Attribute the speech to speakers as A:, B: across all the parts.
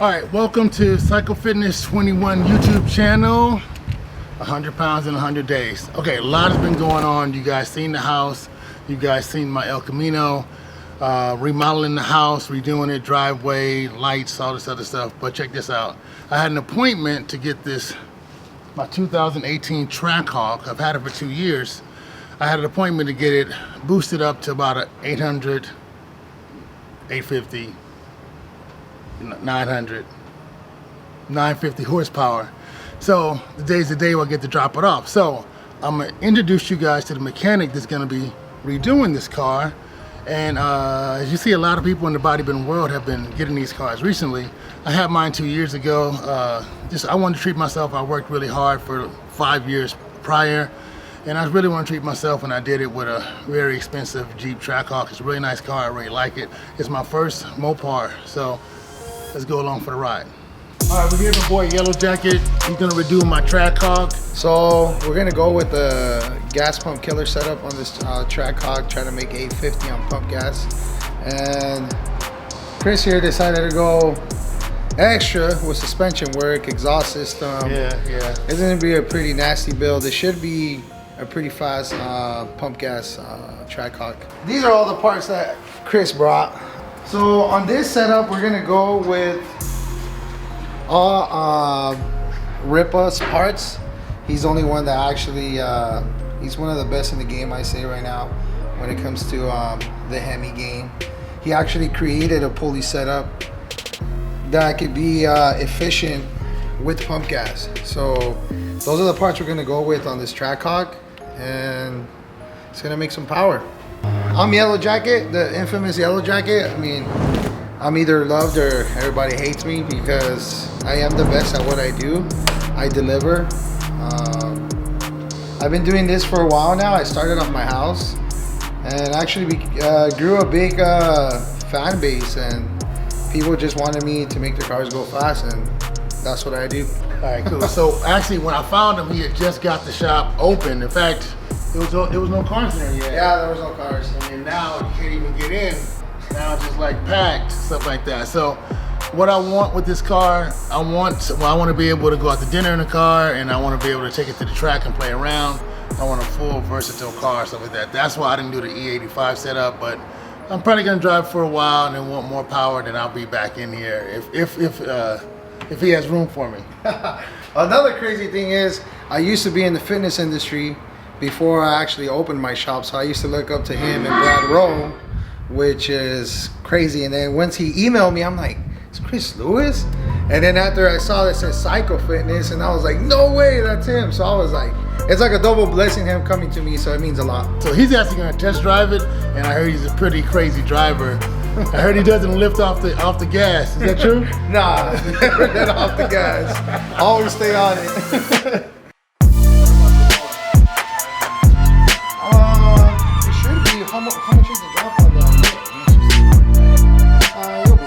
A: All right, welcome to Psychofitness 21 YouTube channel. 100 pounds in 100 days. Okay, a lot has been going on. You guys seen the house. You guys seen my El Camino. Remodeling the house, redoing it, driveway, lights, all this other stuff. But check this out. I had an appointment to get this, my 2018 Trackhawk. I've had it for 2 years. I had an appointment to get it boosted up to about 800, 850, 900, 950 horsepower. So today's the day where I get to drop it off. So I'm gonna introduce you guys to the mechanic that's gonna be redoing this car. And as you see, a lot of people in the bodybuilding world have been getting these cars recently. I had mine 2 years ago. I wanted to treat myself. I worked really hard for 5 years prior. And I really want to treat myself, and I did it with a very expensive Jeep Trackhawk. It's a really nice car. I really like it. It's my first Mopar, so let's go along for the ride. All right, we're here with my boy Yellow Jacket. He's gonna redo my Trackhawk.
B: So we're gonna go with the gas pump killer setup on this Trackhawk, trying to make 850 on pump gas. And Chris here decided to go extra with suspension work, exhaust system.
A: Yeah.
B: It's gonna be a pretty nasty build. It should be a pretty fast pump gas Trackhawk. These are all the parts that Chris brought. So on this setup, we're gonna go with all Ripa's parts. He's the only one that actually, he's one of the best in the game, I say right now, when it comes to the Hemi game. He actually created a pulley setup that could be efficient with pump gas. So those are the parts we're gonna go with on this Trackhawk, and it's gonna make some power. I'm Yellow Jacket, the infamous Yellow Jacket. I mean, I'm either loved or everybody hates me because I am the best at what I do. I deliver. I've been doing this for a while now. I started off my house and actually grew a big fan base, and people just wanted me to make their cars go fast, and that's what I do.
A: All right, cool. So actually, when I found him, he had just got the shop open. In fact, there was no cars in there yet.
B: Yeah, there was no cars.
A: And now you can't even get in. Now it's just like packed, stuff like that. So what I want with this car, I want to be able to go out to dinner in the car, and I want to be able to take it to the track and play around. I want a full versatile car, stuff like that. That's why I didn't do the E85 setup, but I'm probably gonna drive for a while and then want more power. Then I'll be back in here if he has room for me.
B: Another crazy thing is, I used to be in the fitness industry before I actually opened my shop, so I used to look up to him and Brad Rowe, which is crazy. And then once he emailed me, I'm like, it's Chris Lewis? And then after I saw that said psychofitness, and I was like, no way, that's him. So I was like, it's like a double blessing him coming to me, so it means a lot.
A: So he's actually gonna test drive it, and I heard he's a pretty crazy driver. I heard he doesn't lift off the gas. Is that true?
B: Nah, never get off the gas. Always stay on it. It should be, how much is the drop on that? You'll be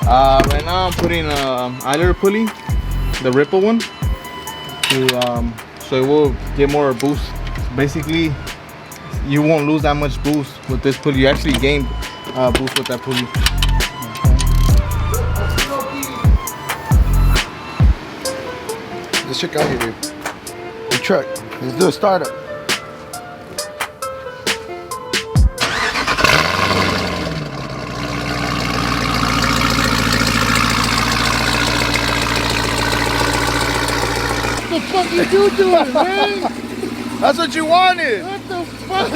B: alright.
C: Right now I'm putting idler pulley, the Ripple one, so it will get more boost. Basically, you won't lose that much boost with this pulley. You actually gain boost with that pulley.
B: Okay. Let's check out here, dude. The truck. Let's do a startup.
A: What the fuck you doing, man?
C: That's what you wanted!
A: What the fuck?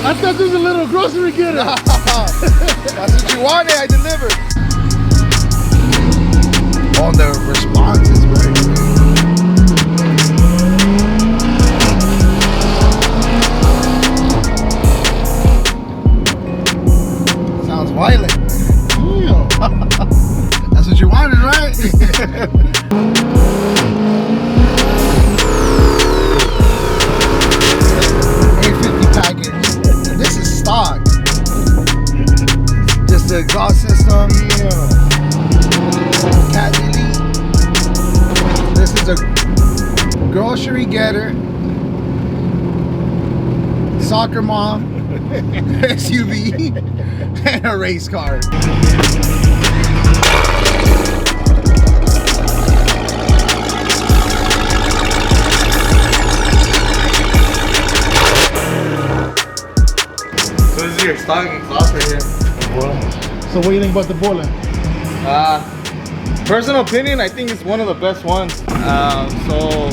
A: I thought this was a little grocery getter.
B: That's what you wanted, I delivered. Oh, the response is very good. Sounds violent. That's what you wanted, right? 850 package. This is stock. Just the exhaust system. Cat Elite. This is a grocery getter. Soccer mom. SUV.
A: and a race car.
C: So this is your stock exhaust right here.
A: So what do you think about the boiler?
C: Personal opinion, I think it's one of the best ones. So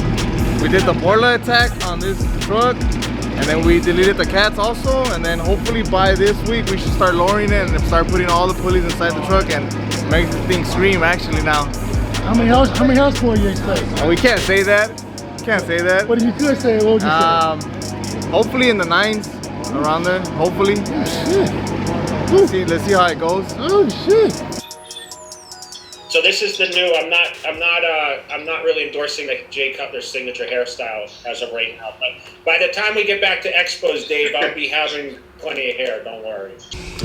C: we did the Borla attack on this truck, and then we deleted the cats also, and then hopefully by this week we should start lowering it and start putting all the pulleys inside the truck and make the thing scream actually now.
A: How many horsepower you expect?
C: We can't say that. Can't say that.
A: What if you could say it, what would you say?
C: Hopefully in the 9s, around there. Hopefully.
A: Oh, shit.
C: Let's see how it goes.
A: Oh shit.
D: So this is the new. I'm not really endorsing the Jay Cutler's signature hairstyle as of right now. But by the time we get back to Expos, Dave, I'll be having plenty of hair. Don't worry.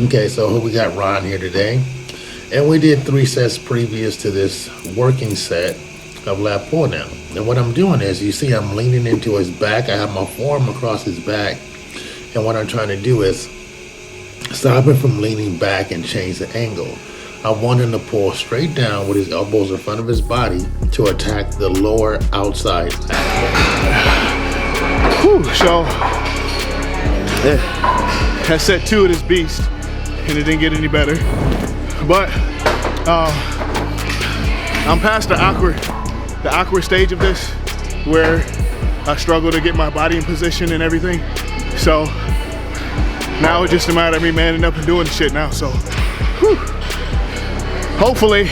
E: Okay, so we got Ron here today, and we did 3 sets previous to this working set of lat pull down. And what I'm doing is, you see, I'm leaning into his back. I have my forearm across his back, and what I'm trying to do is stop him from leaning back and change the angle. I want him to pull straight down with his elbows in front of his body to attack the lower outside.
F: Whew, so that's set 2 of this beast, and it didn't get any better. But I'm past the awkward stage of this, where I struggle to get my body in position and everything. So now it's just a matter of me manning up and doing shit now. So whew. Hopefully,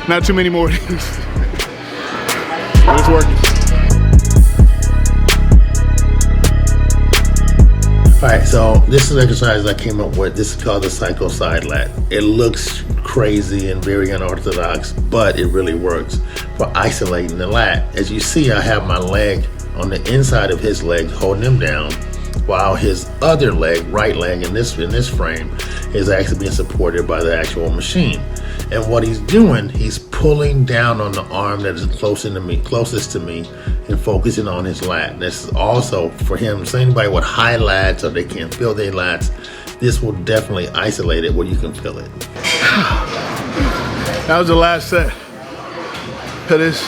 F: not too many more of these, but it's working.
E: All right, so this is an exercise I came up with. This is called the psycho side lat. It looks crazy and very unorthodox, but it really works for isolating the lat. As you see, I have my leg on the inside of his leg holding him down, while his other leg, right leg in this frame, is actually being supported by the actual machine. And what he's doing, he's pulling down on the arm that is closest to me and focusing on his lat. This is also for him, so anybody with high lats or they can't feel their lats, this will definitely isolate it where you can feel it.
F: That was the last set of this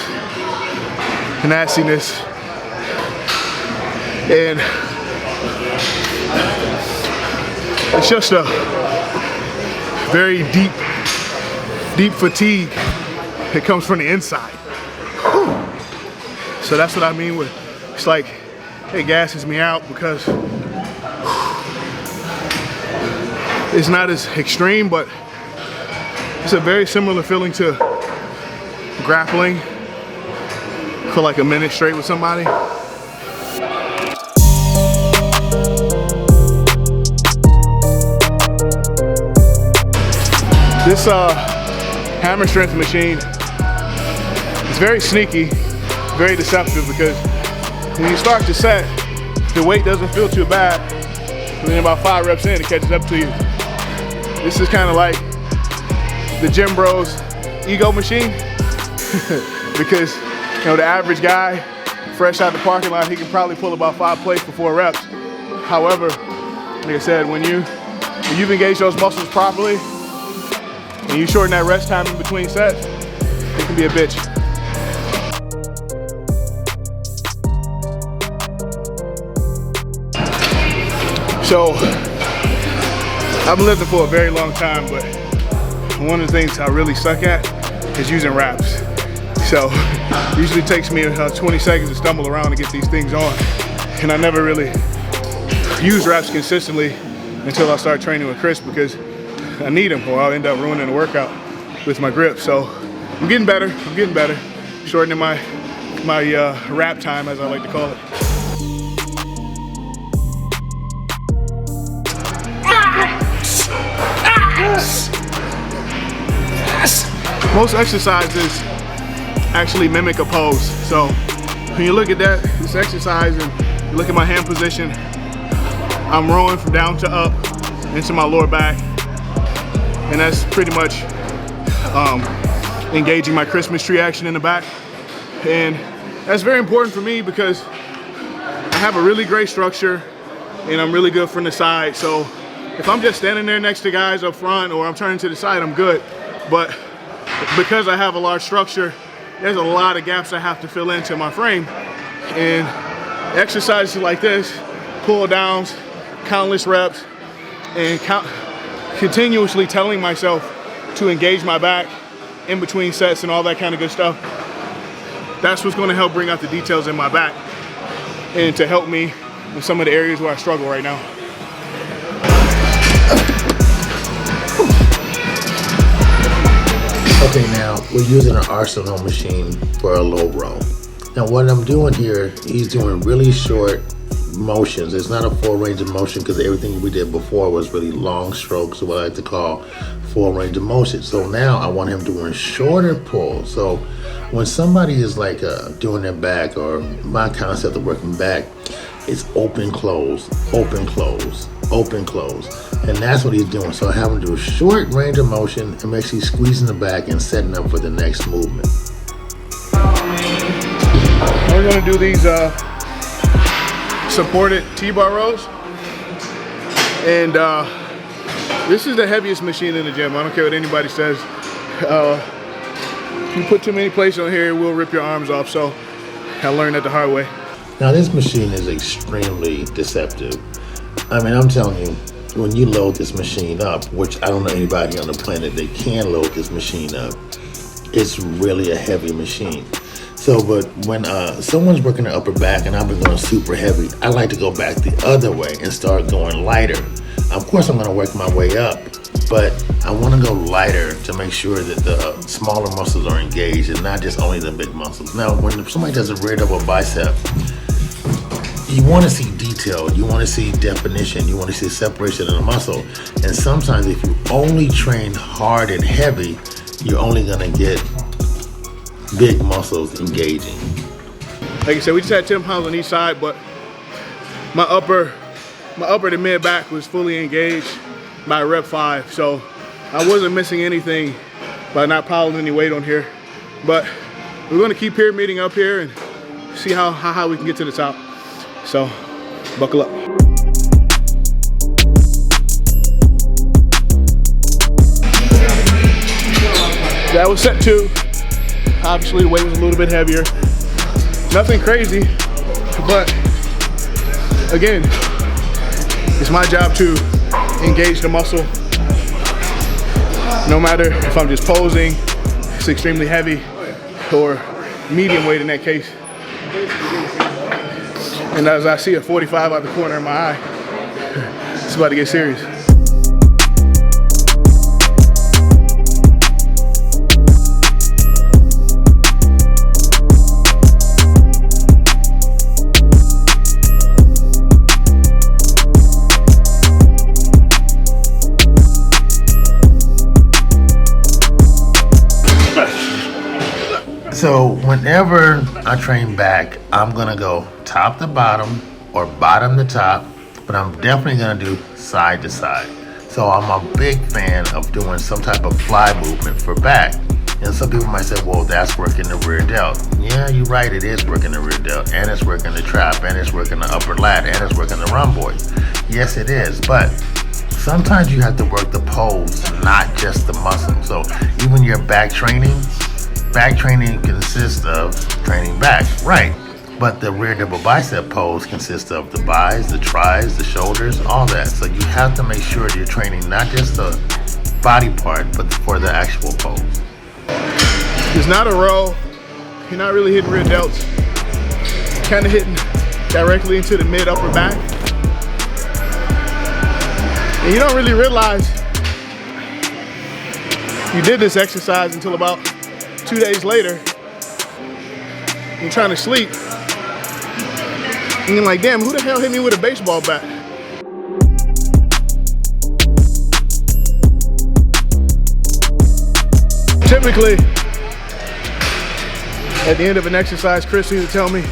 F: nastiness. And it's just a very deep fatigue that comes from the inside. Whew. So that's what I mean with, it's like it gasses me out, because it's not as extreme, but it's a very similar feeling to grappling for like a minute straight with somebody. This hammer strength machine is very sneaky, very deceptive, because when you start to set, the weight doesn't feel too bad, and then about 5 reps in, it catches up to you. This is kind of like the gym bros ego machine, because you know, the average guy fresh out the parking lot, he can probably pull about 5 plates for 4 reps. However, like I said, when you've engaged those muscles properly and you shorten that rest time in between sets, it can be a bitch. So I've been lifting for a very long time, but one of the things I really suck at is using wraps. So it usually takes me 20 seconds to stumble around to get these things on. And I never really use wraps consistently until I start training with Chris, because I need them or I'll end up ruining the workout with my grip. So I'm getting better, shortening my wrap time, as I like to call it. Most exercises actually mimic a pose. So when you look at this exercise and you look at my hand position, I'm rowing from down to up into my lower back. And that's pretty much engaging my Christmas tree action in the back. And that's very important for me because I have a really great structure and I'm really good from the side. So if I'm just standing there next to guys up front or I'm turning to the side, I'm good. But because I have a large structure, there's a lot of gaps I have to fill into my frame. And exercises like this, pull downs, countless reps, and continuously telling myself to engage my back in between sets and all that kind of good stuff. That's what's going to help bring out the details in my back and to help me in some of the areas where I struggle right now.
E: Okay, now we're using an Arsenal machine for a low row. Now what I'm doing here, he's doing really short motions. It's not a full range of motion because everything we did before was really long strokes, what I like to call full range of motion. So now I want him doing shorter pulls. So when somebody is like doing their back, or my concept of working back, it's open, close, open, close, open, close. And that's what he's doing. So I have him do a short range of motion and make sure he's squeezing the back and setting up for the next movement.
F: We're gonna do these supported T-bar rows. And this is the heaviest machine in the gym. I don't care what anybody says. If you put too many plates on here, it will rip your arms off. So I learned that the hard way.
E: Now this machine is extremely deceptive. I mean, I'm telling you, when you load this machine up, which I don't know anybody on the planet that can load this machine up, it's really a heavy machine. So, but when someone's working their upper back and I've been going super heavy, I like to go back the other way and start going lighter. Of course, I'm going to work my way up, but I want to go lighter to make sure that the smaller muscles are engaged and not just only the big muscles. Now, when somebody does a rear double bicep, you want to see detail, you want to see definition, you want to see separation of the muscle. And sometimes if you only train hard and heavy, you're only going to get big muscles engaging.
F: Like I said, we just had 10 pounds on each side, but my upper to mid back was fully engaged by rep 5. So I wasn't missing anything by not piling any weight on here. But we're going to keep pyramiding up here and see how we can get to the top. So buckle up. That was set 2. Obviously the weight was a little bit heavier. Nothing crazy, but again, it's my job to engage the muscle. No matter if I'm just posing, it's extremely heavy, or medium weight in that case. And as I see a 45 out the corner of my eye, it's about to get serious.
E: So whenever I train back, I'm gonna go top to bottom or bottom to top, but I'm definitely gonna do side to side. So I'm a big fan of doing some type of fly movement for back. And some people might say, well, that's working the rear delt. Yeah, you're right, it is working the rear delt, and it's working the trap, and it's working the upper lat, and it's working the rhomboid. Yes, it is, but sometimes you have to work the pose, not just the muscle. So even your back training consists of training back, right? But the rear double bicep pose consists of the bis, the tris, the shoulders, all that. So you have to make sure you're training not just the body part, but for the actual pose.
F: It's not a row. You're not really hitting rear delts. Kind of hitting directly into the mid upper back. And you don't really realize you did this exercise until about 2 days later. You're trying to sleep. And you're like, damn, who the hell hit me with a baseball bat? Typically, at the end of an exercise, Chris used to tell me,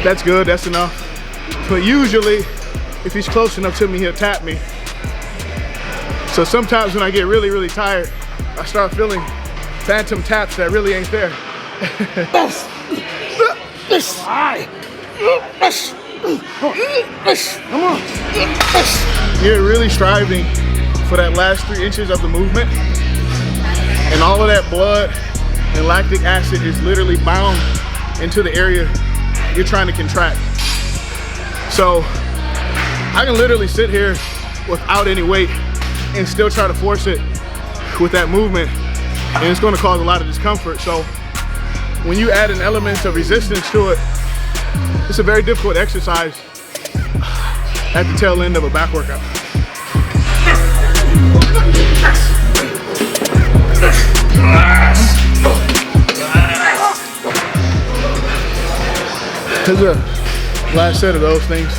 F: that's good, that's enough. But usually, if he's close enough to me, he'll tap me. So sometimes when I get really, really tired, I start feeling phantom taps that really ain't there.
A: Come on.
F: You're really striving for that last 3 inches of the movement. And all of that blood and lactic acid is literally bound into the area you're trying to contract. So I can literally sit here without any weight and still try to force it with that movement, and it's going to cause a lot of discomfort. So when you add an element of resistance to it, it's a very difficult exercise at the tail end of a back workout. Here's the last set of those things.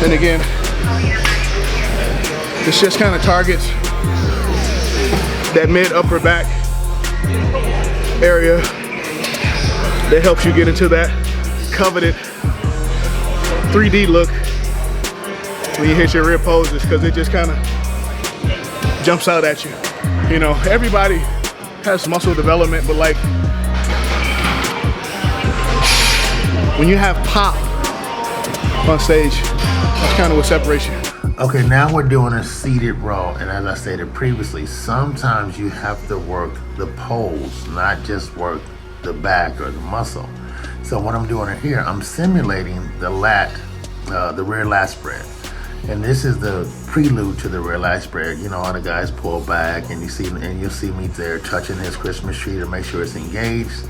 F: And again, this just kind of targets that mid-upper back area that helps you get into that coveted 3D look when you hit your rear poses, because it just kind of jumps out at you. You know, everybody has muscle development, but like when you have pop on stage, that's kind of what separates you.
E: Okay, now we're doing a seated row, and as I stated previously, sometimes you have to work the pose, not just work the back or the muscle. So what I'm doing here, I'm simulating the rear lat spread. And this is the prelude to the rear lat spread. You know, all the guys pull back, and you'll see me there touching his Christmas tree to make sure it's engaged.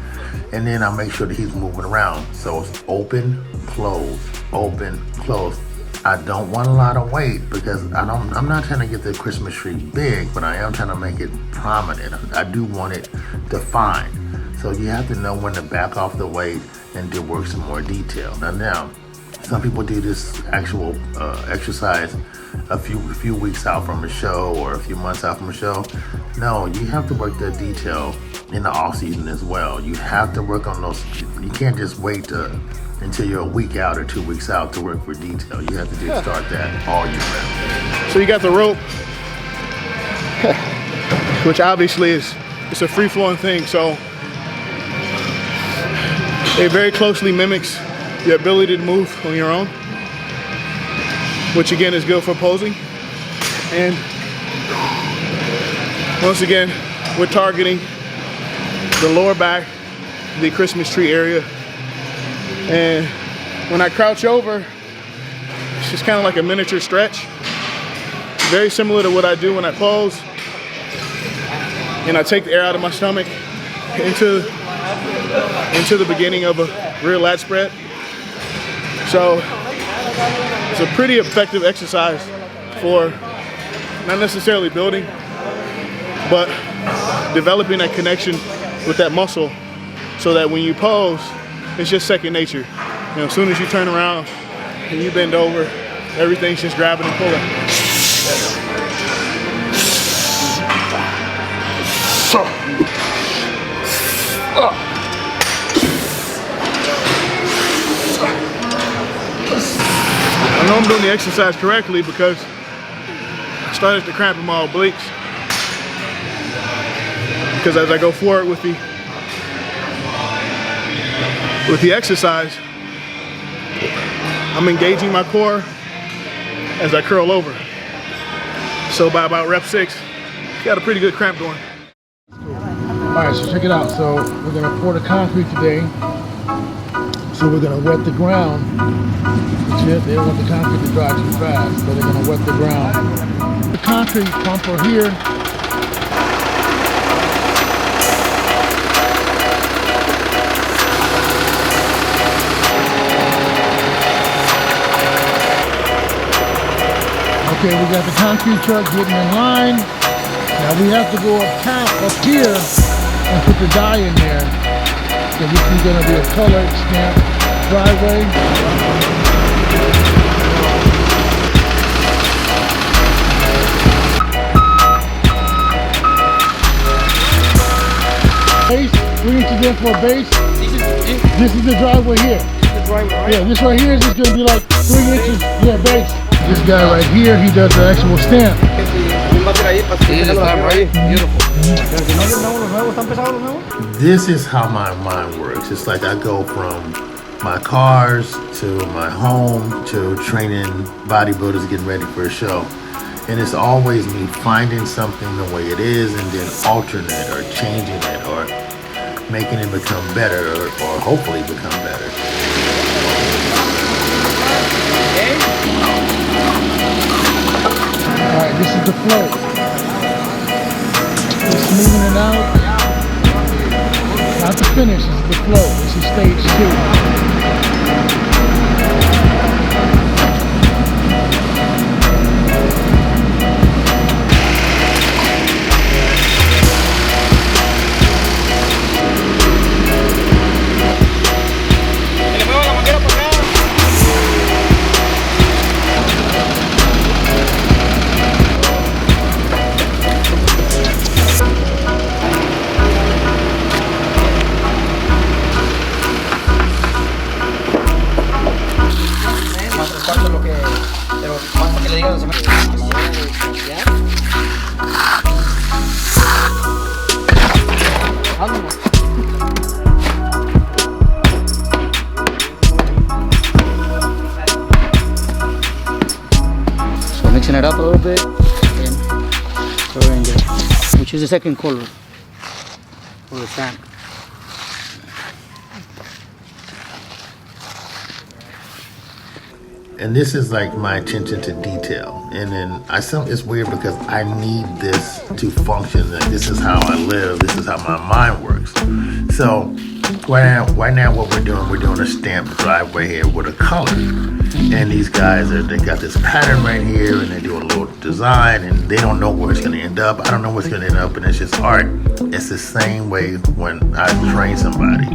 E: And then I'll make sure that he's moving around. So it's open, close, open, close. I don't want a lot of weight because I'm not trying to get the Christmas tree big, but I am trying to make it prominent. I do want it defined. So you have to know when to back off the weight and to work some more detail. Now, some people do this actual exercise a few weeks out from a show or a few months out from a show. No, you have to work the detail in the off season as well. You have to work on those. You can't just wait until you're a week out or 2 weeks out to work for detail. You have to just start that all year round.
F: So you got the rope, which obviously it's a free-flowing thing. So it very closely mimics your ability to move on your own, which again is good for posing. And once again, we're targeting the lower back, the Christmas tree area. And when I crouch over, it's just kind of like a miniature stretch. Very similar to what I do when I pose. And I take the air out of my stomach into the beginning of a rear lat spread. So it's a pretty effective exercise for not necessarily building, but developing that connection with that muscle so that when you pose, it's just second nature. You know, as soon as you turn around and you bend over, everything's just grabbing and pulling. I know I'm doing the exercise correctly because I started to cramp in my obliques. Because as I go forward with the exercise, I'm engaging my core as I curl over. So by about rep 6, got a pretty good cramp going.
A: All right, so check it out. So we're gonna pour the concrete today. So we're gonna wet the ground. They don't want the concrete to dry too fast, so they're gonna wet the ground. The concrete pumper here. Okay, we got the concrete truck getting in line. Now we have to go up here, and put the dye in there. So this is going to be a colored stamp driveway. Base, 3 inches in for a base. This is the driveway here. Yeah, this right here is just going to be like 3 inches, yeah, base. This guy right here, he does the actual stamp.
E: This is how my mind works. It's like I go from my cars, to my home, to training bodybuilders getting ready for a show. And it's always me finding something the way it is and then altering it or changing it or making it become better or hopefully become better.
A: All right, this is the flow. Just smoothing it out. Not the finish, this is the flow. This is stage 2.
G: So mixing it up a little bit, and throw it in there. We choose the second color for the sand.
E: And this is like my attention to detail. And then it's weird because I need this to function. Like, this is how I live. This is how my mind works. So right now what we're doing a stamped driveway here with a color. And these guys they got this pattern right here and they do a little design and they don't know where it's gonna end up. I don't know where it's gonna end up, and it's just art. It's the same way when I train somebody.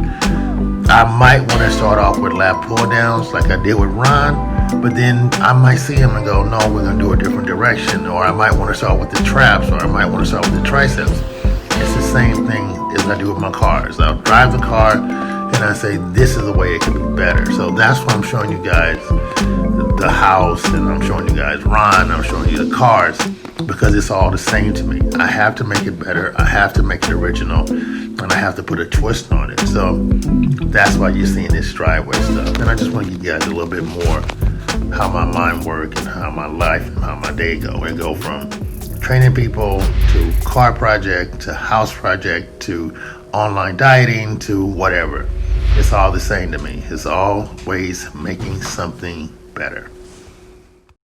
E: I might want to start off with lat pull downs like I did with Ron, but then I might see him and go, no, we're gonna do a different direction. Or I might want to start with the traps, or I might want to start with the triceps. It's the same thing as I do with my cars. I'll drive the car and I say, this is the way it can be better. So that's why I'm showing you guys the house, and I'm showing you guys Ron, I'm showing you the cars, because it's all the same to me. I have to make it better, I have to make it original, and I have to put a twist on it. So that's why you're seeing this driveway stuff. And I just want to give you guys a little bit more how my mind works and how my life and how my day go. And go from training people to car project to house project to online dieting to whatever. It's all the same to me. It's always making something better.